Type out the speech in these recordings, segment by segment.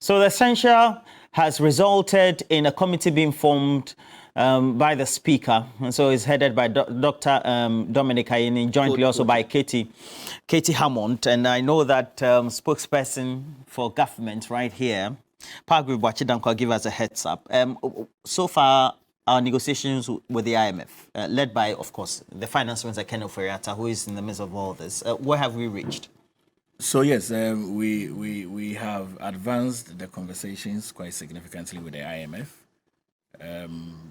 So the censure has resulted in a committee being formed by the Speaker, and so it's headed by Dr. Dominic Ayeni, jointly also by Katie Hammond. And I know that spokesperson for government right here, Pagri Bwachidankwa, give us a heads up. So far, our negotiations with the IMF, led by, of course, the finance minister, Ken Ofori, who is in the midst of all this, where have we reached? So yes, we have advanced the conversations quite significantly with the IMF.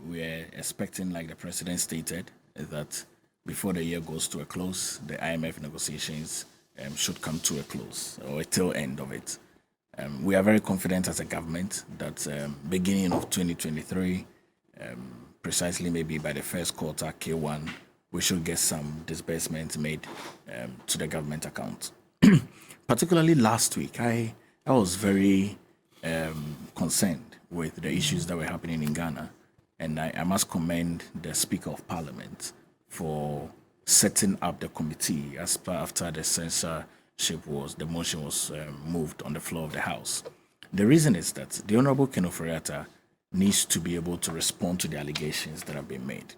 We are expecting, like the president stated, that before the year goes to a close, the IMF negotiations should come to a close or a tail end of it. We are very confident as a government that beginning of 2023, precisely maybe by the first quarter, K1, we should get some disbursements made to the government account. Particularly last week, I was very concerned with the issues that were happening in Ghana, and I must commend the Speaker of Parliament for setting up the committee after the censorship the motion was moved on the floor of the House. The reason is that the Honorable Ken Ofori needs to be able to respond to the allegations that have been made.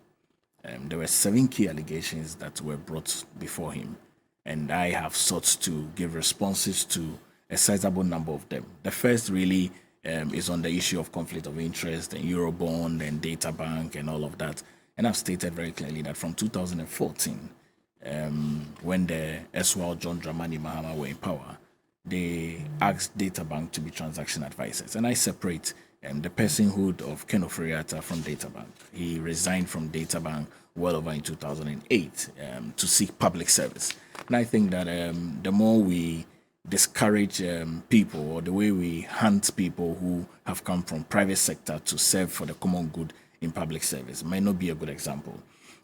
There were 7 key allegations that were brought before him, and I have sought to give responses to a sizable number of them. The first really is on the issue of conflict of interest and Eurobond and data bank and all of that. And I've stated very clearly that from 2014, when the SWAL John Dramani Mahama were in power, they asked data bank to be transaction advisors. And I separate the personhood of Ken Ofori from data bank. He resigned from data bank well over in 2008 to seek public service. And I think that the more we discourage people, or the way we hunt people who have come from private sector to serve for the common good in public service, might not be a good example.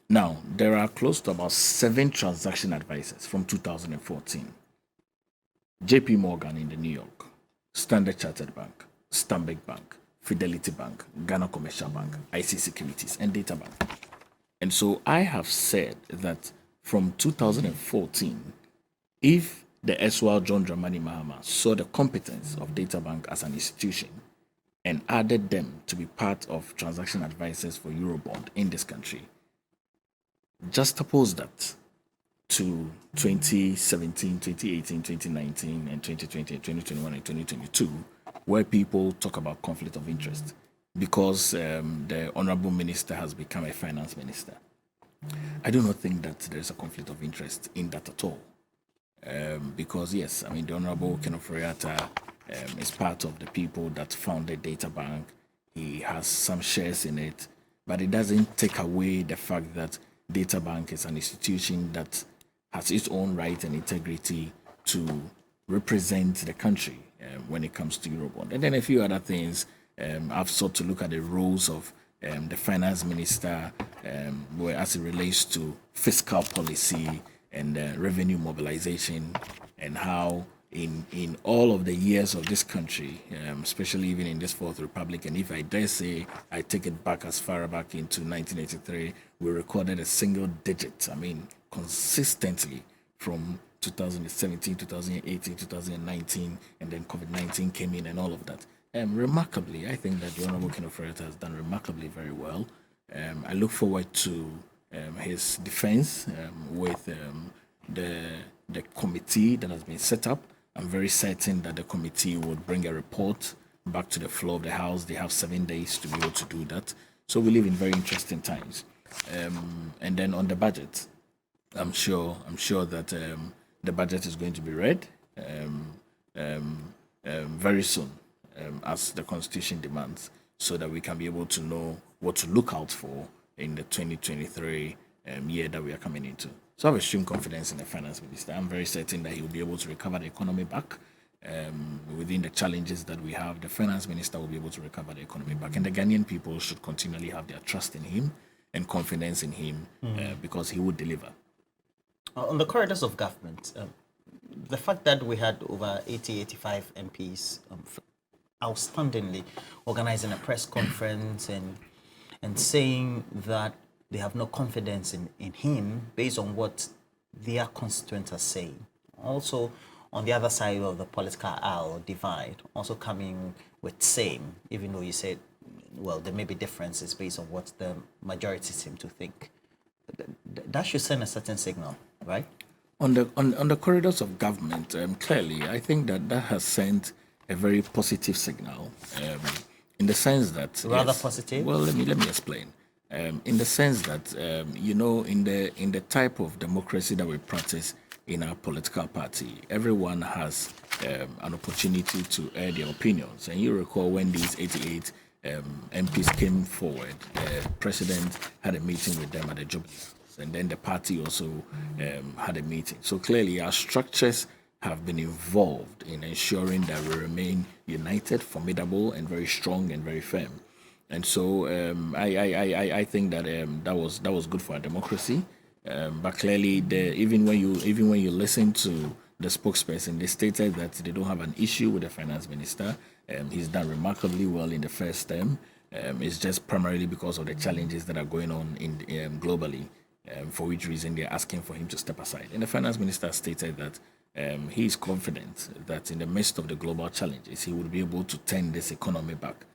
Now, there are close to about 7 transaction advisors from 2014. JP Morgan in the New York, Standard Chartered Bank, Stanbic Bank, Fidelity Bank, Ghana Commercial Bank, IC Securities, and Data Bank. And so I have said that from 2014, if the SWAL John Dramani Mahama saw the competence of Data Bank as an institution and added them to be part of transaction advisors for Eurobond in this country, juxtapose that to 2017, 2018, 2019, and 2020, 2021, and 2022, where people talk about conflict of interest because the Honorable Minister has become a finance minister. I do not think that there's a conflict of interest in that at all. Because yes, I mean, the Honorable Ken Ofori is part of the people that founded Data Bank. He has some shares in it, but it doesn't take away the fact that Data Bank is an institution that has its own right and integrity to represent the country when it comes to Eurobond. And then a few other things. I've sought to look at the roles of the finance minister as it relates to fiscal policy and revenue mobilization, and how in all of the years of this country, especially even in this Fourth Republic, and if I dare say I take it back as far back into 1983, we recorded a single digit, I mean, consistently from 2017, 2018, 2019, and then COVID-19 came in and all of that. Remarkably, I think that the Honorable Ken Ofori has done remarkably very well. I look forward to his defense with the committee that has been set up. I'm very certain that the committee would bring a report back to the floor of the House. They have 7 days to be able to do that. So we live in very interesting times. And then on the budget, I'm sure that the budget is going to be read very soon, as the Constitution demands, so that we can be able to know what to look out for in the 2023 year that we are coming into. So I have extreme confidence in the finance minister. I'm very certain that he will be able to recover the economy back. Within the challenges that we have, the finance minister will be able to recover the economy back. And the Ghanaian people should continually have their trust in him and confidence in him because he would deliver. On the corridors of government, the fact that we had over 85 MPs outstandingly organizing a press conference and saying that they have no confidence in him based on what their constituents are saying. Also, on the other side of the political aisle divide also coming with same, even though you said, well, there may be differences based on what the majority seem to think. That should send a certain signal, right? On the corridors of government, clearly, I think that has sent a very positive signal, in the sense that rather positive. Well, let me explain. In the sense that in the type of democracy that we practice in our political party, everyone has an opportunity to air their opinions. And you recall when these 88 MPs came forward, the president had a meeting with them at the Jubilee House, and then the party also had a meeting. So clearly, our structures have been involved in ensuring that we remain united, formidable, and very strong and very firm. And so I think that that was good for our democracy. But clearly, even when you listen to the spokesperson, they stated that they don't have an issue with the finance minister. He's done remarkably well in the first term. It's just primarily because of the challenges that are going on in globally, for which reason they're asking for him to step aside. And the finance minister stated that he is confident that in the midst of the global challenges, he would be able to turn this economy back.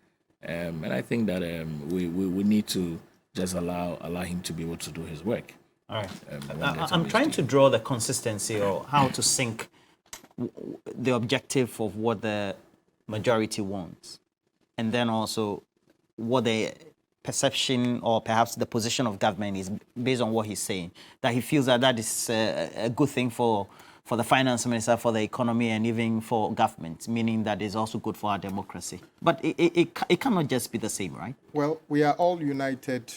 And I think that we need to just allow him to be able to do his work. All right. I'm trying to draw the consistency or how to sync the objective of what the majority wants, and then also what the perception or perhaps the position of government is based on what he's saying. That he feels that is a good thing for the finance minister, for the economy, and even for government, meaning that is also good for our democracy. But it cannot just be the same, right? Well, we are all united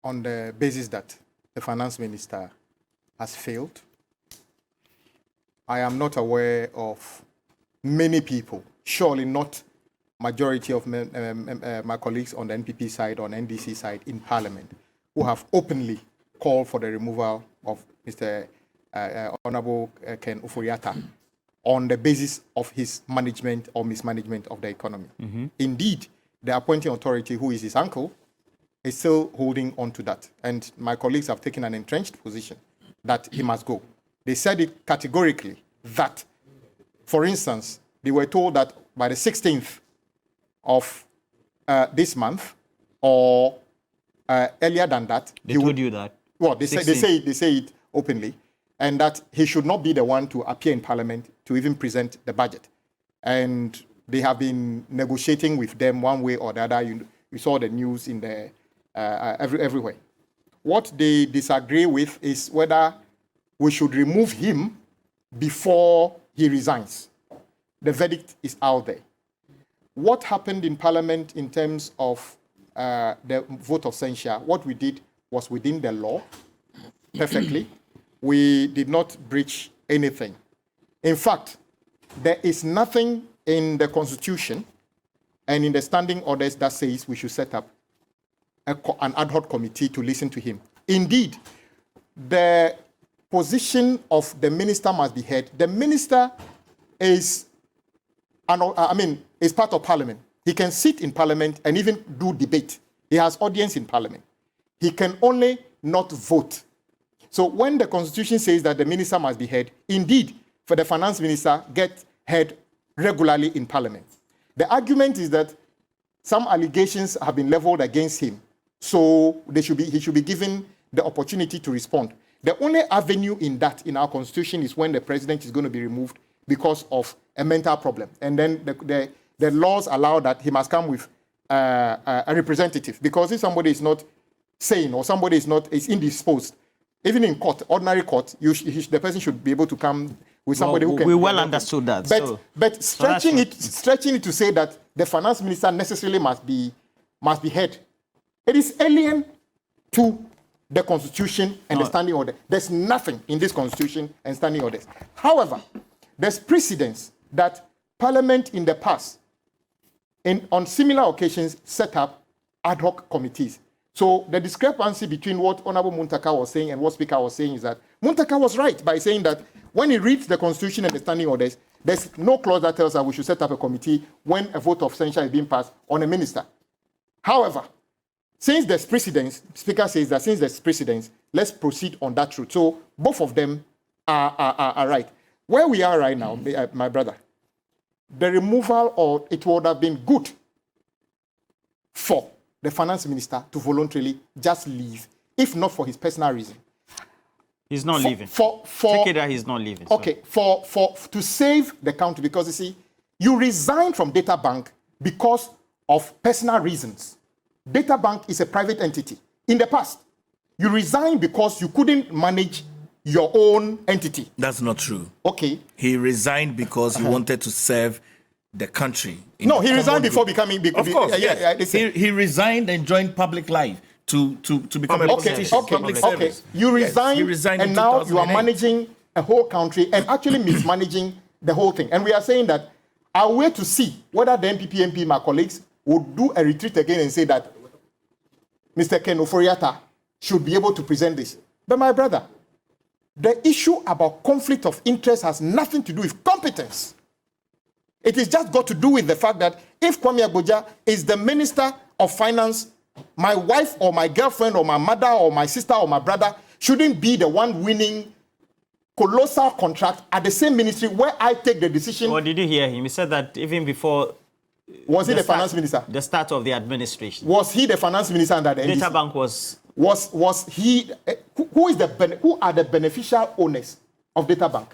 on the basis that the finance minister has failed. I am not aware of many people, surely not majority of my colleagues on the NPP side, on NDC side in Parliament, who have openly called for the removal of Mr. Honorable Ken Ofori Atta on the basis of his management or mismanagement of the economy. Mm-hmm. Indeed, the appointing authority, who is his uncle, is still holding on to that. And my colleagues have taken an entrenched position that he must go. They said it categorically that, for instance, they were told that by the 16th of this month, or earlier than that, they told you that. Well, they say it openly, and that he should not be the one to appear in Parliament to even present the budget. And they have been negotiating with them one way or the other. You saw the news in the everywhere. What they disagree with is whether we should remove him before he resigns. The verdict is out there. What happened in Parliament in terms of the vote of censure, what we did was within the law, perfectly. We did not breach anything. In fact, there is nothing in the Constitution and in the standing orders that says we should set up an ad hoc committee to listen to him. Indeed, the position of the minister must be heard. The minister is part of Parliament. He can sit in Parliament and even do debate. He has audience in Parliament. He can only not vote. So when the Constitution says that the minister must be heard, indeed, for the finance minister, get heard regularly in Parliament. The argument is that some allegations have been leveled against him, so he should be given the opportunity to respond. The only avenue in our Constitution is when the president is going to be removed because of a mental problem. And then the laws allow that he must come with a representative. Because if somebody is not sane or somebody is indisposed, even in court, ordinary court, the person should be able to come with somebody who can... We well understood that. But stretching it to say that the finance minister necessarily must be heard, it is alien to the Constitution and the standing order. There's nothing in this Constitution and standing orders. However, there's precedence that Parliament in the past, on similar occasions, set up ad hoc committees. So the discrepancy between what Honorable Muntaka was saying and what Speaker was saying is that Muntaka was right by saying that when he reads the Constitution and the standing orders, there's no clause that tells that we should set up a committee when a vote of censure is being passed on a minister. However, since there's precedence, Speaker says that since there's precedence, let's proceed on that route. So both of them are right. where we are right now, my brother, the removal, or it would have been good for the finance minister to voluntarily just leave, if not for his personal reason. He's not leaving. Take it that he's not leaving. Okay, so. to save the country, because you see, you resigned from Data Bank because of personal reasons. Data Bank is a private entity. In the past, you resigned because you couldn't manage your own entity. That's not true. Okay. He resigned because he wanted to serve the country. No, he resigned before becoming... Of course, yes. He resigned and joined public life to become a politician. Okay. You resigned and now you are managing a whole country and actually mismanaging the whole thing. And we are saying that I'll wait to see whether the MP, my colleagues, would do a retreat again and say that Mr. Ken Ofori should be able to present this. But my brother, the issue about conflict of interest has nothing to do with competence. It is just got to do with the fact that if Kwame Agboja is the Minister of Finance, my wife or my girlfriend or my mother or my sister or my brother shouldn't be the one winning colossal contract at the same ministry where I take the decision. What did you hear him? He said that even before... Was he the finance minister? The start of the administration. Was he the finance minister under the NDC? Data Bank was... Was he... Who are the beneficial owners of Data Bank?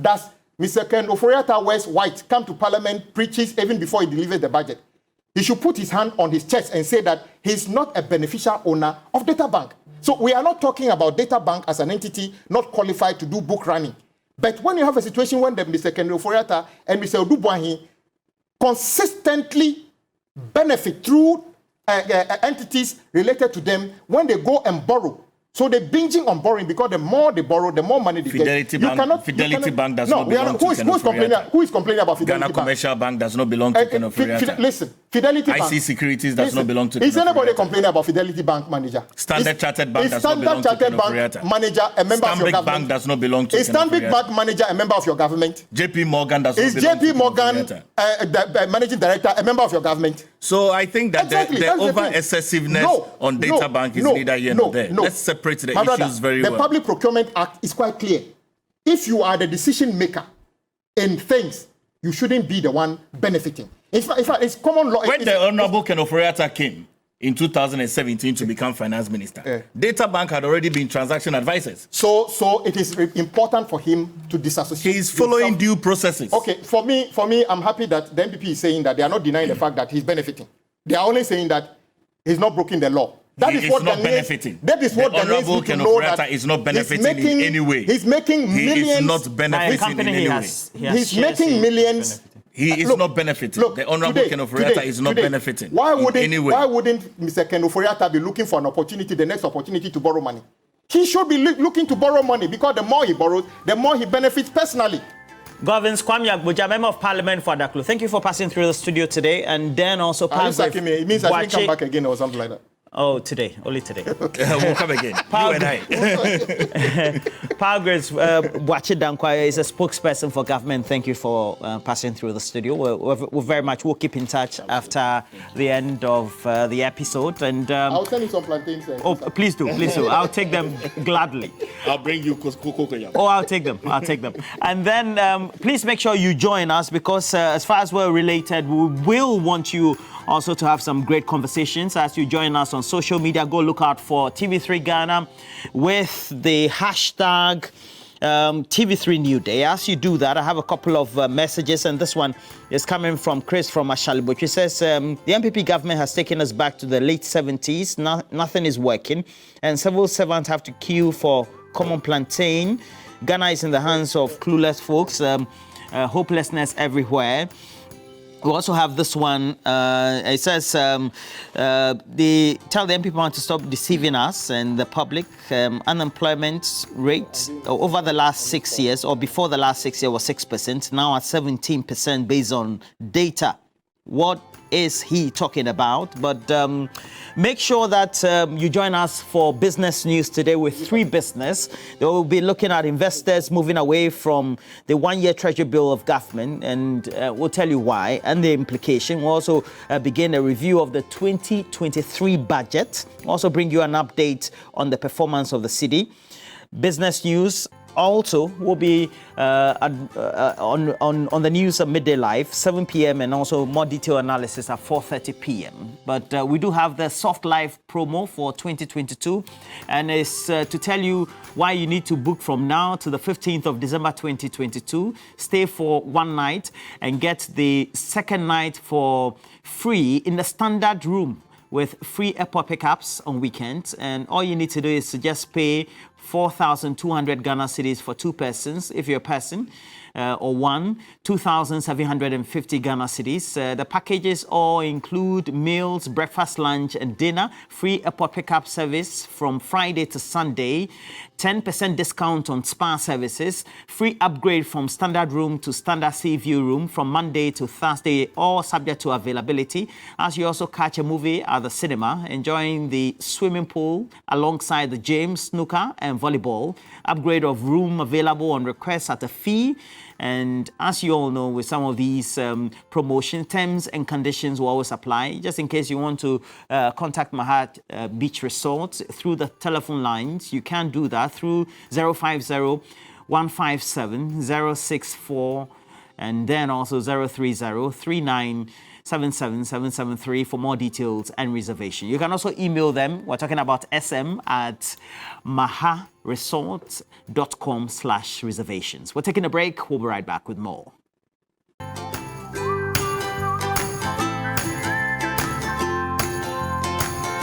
Does Mr. Ken Ofori wears white, come to parliament, preaches even before he delivers the budget? He should put his hand on his chest and say that he's not a beneficial owner of Data Bank. So we are not talking about Data Bank as an entity not qualified to do book running. But when you have a situation when Mr. Ken Ofori and Mr. Odubuahi consistently benefit through entities related to them when they go and borrow. So they're binging on borrowing because the more they borrow, the more money they get. Fidelity Bank does not belong to Ken Ofori. Who is complaining about Fidelity Ghana Bank? Commercial Bank does not belong to Ken Ofori. Listen, Fidelity Bank. IC Securities does not belong to Ken Ofori. Is anybody complaining about Fidelity Bank manager? Standard Chartered Bank does not belong to Ken Ofori. Manager, a member of your government. Bank does not belong to Ken Ofori. Is Stanbic Bank manager a member of your government? JP Morgan does not belong to Ken Ofori. Is JP Morgan the managing director a member of your government? So I think that the over-excessiveness on Data Bank is neither here nor there. Let's separate the issues very well. The Public Procurement Act is quite clear. If you are the decision maker in things, you shouldn't be the one benefiting. In fact, it's common law. When the Honorable Ken Ofori came in 2017 to become finance minister, Data Bank had already been transaction advisors. So it is important for him to disassociate. He is following due processes. Okay, for me, I'm happy that the MPP is saying that they are not denying the fact that he's benefiting. They are only saying that he's not breaking the law. That is what not benefiting. That is what the Honorable Ken Ofori is not benefiting in any way. He's making millions. He is not benefiting in any way. He's making millions. He is not benefiting. The Honorable Ken Ofori is not benefiting in any way. Why wouldn't Mr. Ken Ofori be looking for an opportunity, the next opportunity to borrow money? He should be looking to borrow money because the more he borrows, the more he benefits personally. Governs Kwame Agboja, Member of Parliament for Adaklu. Thank you for passing through the studio today. And then also... It means I didn't come back again or something like that. Oh, today. Only today. We'll come again. You and I. Palgraves Boache Dankwaya is a spokesperson for government. Thank you for passing through the studio. We'll keep in touch after the end of the episode. And I'll send you some plantains. Oh, please do. I'll take them gladly. I'll bring you cocoa. Oh, I'll take them. And then please make sure you join us because as far as we're related, we will want you also to have some great conversations as you join us on social media. Go look out for TV3 Ghana with the hashtag TV3Newday. As you do that, I have a couple of messages, and this one is coming from Chris from Ashalibuch. He says, the MPP government has taken us back to the late 70s. Nothing is working, and civil servants have to queue for common plantain. Ghana is in the hands of clueless folks. Hopelessness everywhere. We also have this one. It says, they tell the MPP to stop deceiving us and the public. Unemployment rate over the last 6 years, or before the last 6 years, was 6%. Now at 17% based on data. What is he talking about? But make sure that you join us for business news today with 3 Business. They will be looking at investors moving away from the one-year treasury bill of government, and we'll tell you why and the implication. We'll also begin a review of the 2023 budget. We'll also bring you an update on the performance of the city. Business news Also, we'll be on the news at midday live, 7 p.m. and also more detailed analysis at 4:30 p.m. But we do have the soft live promo for 2022, and it's to tell you why you need to book from now to the 15th of December 2022. Stay for one night and get the second night for free in the standard room with free airport pickups on weekends. And all you need to do is to just pay 4,200 Ghana cedis for 2 persons, if you're a person, or one, 2,750 Ghana cedis. The packages all include meals, breakfast, lunch, and dinner, free airport pickup service from Friday to Sunday, 10% discount on spa services, free upgrade from standard room to standard sea view room from Monday to Thursday, all subject to availability. As you also catch a movie at the cinema, enjoying the swimming pool alongside the gym, snooker, and volleyball. Upgrade of room available on request at a fee. And as you all know, with some of these promotion terms and conditions will always apply. Just in case you want to contact Mahat Beach Resort through the telephone lines, you can do that through 050-157-064 and then also 030-3977-773 for more details and reservation. You can also email them. We're talking about sm@maharesorts.com/reservations. We're taking a break. We'll be right back with more.